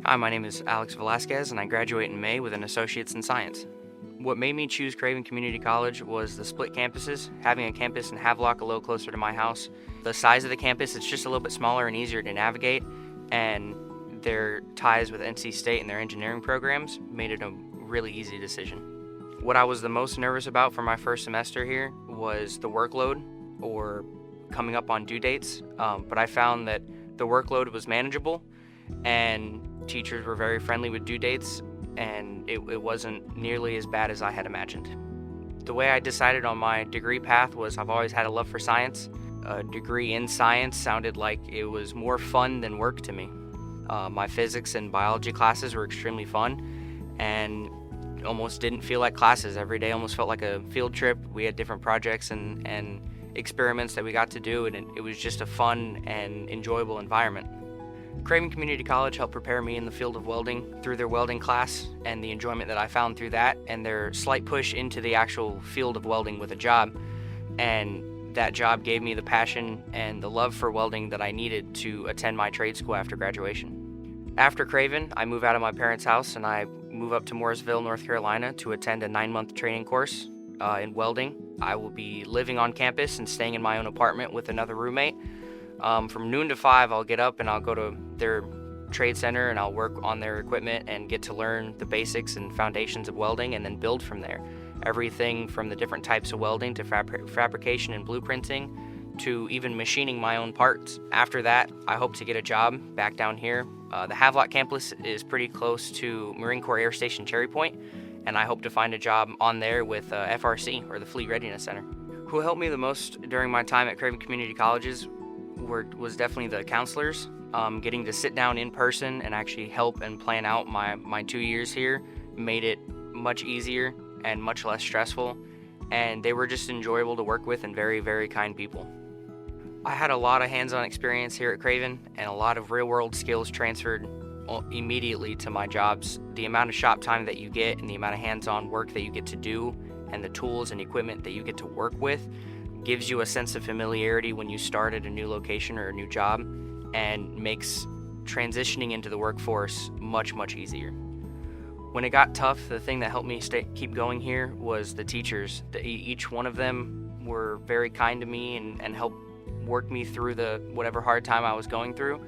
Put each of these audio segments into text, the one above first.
Hi, my name is Alex Velasquez, and I graduate in May with an Associate's in Science. What made me choose Craven Community College was the split campuses, having a campus in Havelock a little closer to my house. The size of the campus, it's just a little bit smaller and easier to navigate, and their ties with NC State and their engineering programs made it a really easy decision. What I was the most nervous about for my first semester here was the workload or coming up on due dates, but I found that the workload was manageable and teachers were very friendly with due dates, and it wasn't nearly as bad as I had imagined. The way I decided on my degree path was I've always had a love for science. A degree in science sounded like it was more fun than work to me. My physics and biology classes were extremely fun and almost didn't feel like classes. Every day almost felt like a field trip. We had different projects and experiments that we got to do, and it was just a fun and enjoyable environment. Craven Community College helped prepare me in the field of welding through their welding class and the enjoyment that I found through that, and their slight push into the actual field of welding with a job. And that job gave me the passion and the love for welding that I needed to attend my trade school after graduation. After Craven, I move out of my parents' house and I move up to Mooresville, North Carolina to attend a 9-month training course in welding. I will be living on campus and staying in my own apartment with another roommate. From noon to 5, I'll get up and I'll go to their trade center and I'll work on their equipment and get to learn the basics and foundations of welding and then build from there. Everything from the different types of welding to fabrication and blueprinting to even machining my own parts. After that, I hope to get a job back down here. The Havelock campus is pretty close to Marine Corps Air Station Cherry Point, and I hope to find a job on there with FRC, or the Fleet Readiness Center. Who helped me the most during my time at Craven Community Colleges was definitely the counselors. Getting to sit down in person and actually help and plan out my 2 years here made it much easier and much less stressful, and they were just enjoyable to work with and very, very kind people. I had a lot of hands-on experience here at Craven and a lot of real-world skills transferred immediately to my jobs. The amount of shop time that you get and the amount of hands-on work that you get to do and the tools and equipment that you get to work with gives you a sense of familiarity when you start at a new location or a new job, and makes transitioning into the workforce much, much easier. When it got tough, the thing that helped me keep going here was the teachers. Each one of them were very kind to me and helped work me through whatever hard time I was going through.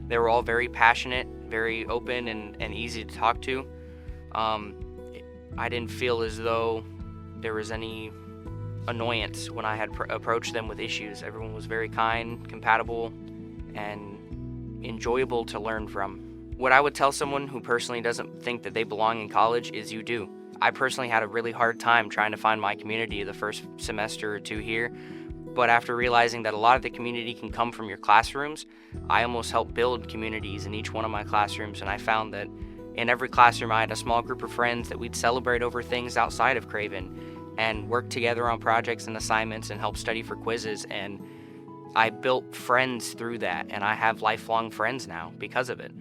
They were all very passionate, very open, and easy to talk to. I didn't feel as though there was any annoyance when I had approached them with issues. Everyone was very kind, compatible, and enjoyable to learn from. What I would tell someone who personally doesn't think that they belong in college is you do. I personally had a really hard time trying to find my community the first semester or two here, but after realizing that a lot of the community can come from your classrooms, I almost helped build communities in each one of my classrooms, and I found that in every classroom I had a small group of friends that we'd celebrate over things outside of Craven and work together on projects and assignments and help study for quizzes, and I built friends through that, and I have lifelong friends now because of it.